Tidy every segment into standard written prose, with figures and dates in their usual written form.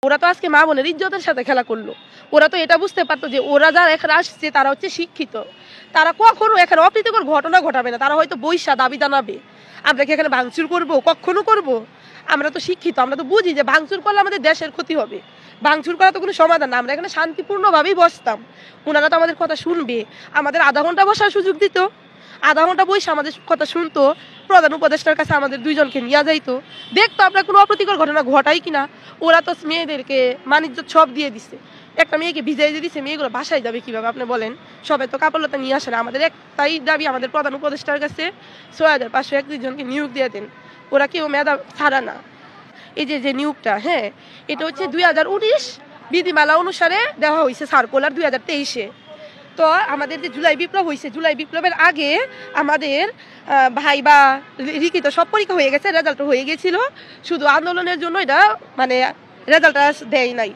ওরা তো আজকে মা বোনের ইজ্জতের সাথে খেলা করলো। ওরা তো এটা বুঝতে পারতো যে ওরা যারা এখানে আসছে তারা হচ্ছে শিক্ষিত, তারা কখনো এখানে অপ্রীতিকর ঘটনা ঘটাবে না, তারা হয়তো বৈশা দাবি জানাবে। আমরা কি এখানে ভাঙচুর করবো? কখনো করবো? আমরা তো শিক্ষিত, আমরা তো বুঝি যে ভাঙচুর করলে আমাদের দেশের ক্ষতি হবে, ভাঙচুর করা তো কোনো সমাধান না। আমরা এখানে শান্তিপূর্ণভাবেই বসতাম, ওনারা তো আমাদের কথা শুনবে। আমাদের আধা ঘন্টা বসার সুযোগ দিত, আধা ঘন্টা বসে আমাদের কথা শুনতো, প্রধান উপদেষ্টার কাছে আমাদের দুইজনকে নিয়ে যাইতো, দেখতো আমরা কোনো অপ্রীতিকর ঘটনা ঘটাই কিনা। ওরা তো মেয়েদেরকে বাণিজ্য সব দিয়ে দিচ্ছে, একটা মেয়েকে ভিজাই দিয়ে দিচ্ছে, মেয়েগুলো বাসায় যাবে কিভাবে আপনি বলেন? সবাই তো কাপড়লতা নিয়ে আসে না। আমাদের একটাই দাবি আমাদের প্রধান উপদেষ্টার কাছে 6531 জনকে নিয়োগ দিয়ে দেন, ওরা কেউ মেধা ছাড়া না। এই যে নিয়োগটা, হ্যাঁ, এটা হচ্ছে 2019 বিধিমালা অনুসারে দেওয়া হয়েছে সার্কুলার 2023-এ। তো আমাদের যে জুলাই বিপ্লব হয়েছে, জুলাই বিপ্লবের আগে আমাদের ভাই বা লিখিত সব পরীক্ষা হয়ে গেছে, রেজাল্ট হয়ে গেছিল, শুধু আন্দোলনের জন্য এটা মানে রেজাল্টটা দেয় নাই।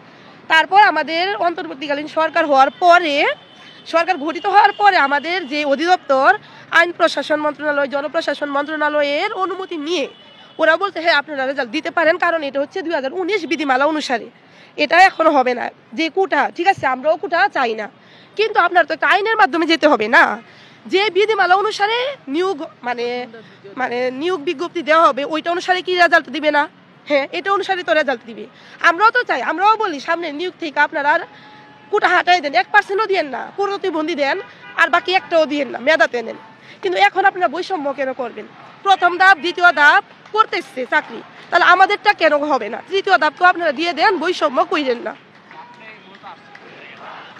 তারপর আমাদের অন্তর্বর্তীকালীন সরকার হওয়ার পরে, সরকার গঠিত হওয়ার পরে আমাদের যে অধিদপ্তর আইন প্রশাসন মন্ত্রণালয়, জনপ্রশাসন মন্ত্রণালয়ের অনুমতি নিয়ে ওরা বলতে হ্যাঁ আপনারা রেজাল্ট দিতে পারেন, কারণ এটা হচ্ছে 2019 বিধিমালা অনুসারে, এটা এখনো হবে না। যে কোটা, ঠিক আছে, আমরাও কোটা চাই না, কিন্তু আপনার তো একটা আইনের মাধ্যমে যেতে হবে না। যে বিধিমালা অনুসারে নিয়োগ মানে মানে নিয়োগ বিজ্ঞপ্তি দেওয়া হবে, ওইটা অনুসারে কি রেজাল্ট দিবে না? হ্যাঁ, এটা অনুসারে তো রেজাল্ট দিবে। আমরাও তো চাই, আমরাও বলি সামনে নিয়োগ থেকে আপনারা কোটা হাটাই দেন, 1%ও দিয়েন না, প্রতিবন্ধী দেন, আর বাকি একটাও দিয়েন না, মেধাতে নেন। কিন্তু এখন আপনারা বৈষম্য কেন করবেন? প্রথম ধাপ দ্বিতীয় ধাপ করতেছে চাকরি, তাহলে আমাদেরটা কেন হবে না? তৃতীয় ধাপ তো আপনারা দিয়ে দেন, বৈষম্য কইরেন না।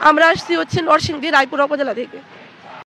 আমরা আসছি হচ্ছে নরসিংদী রায়পুর উপজেলা থেকে।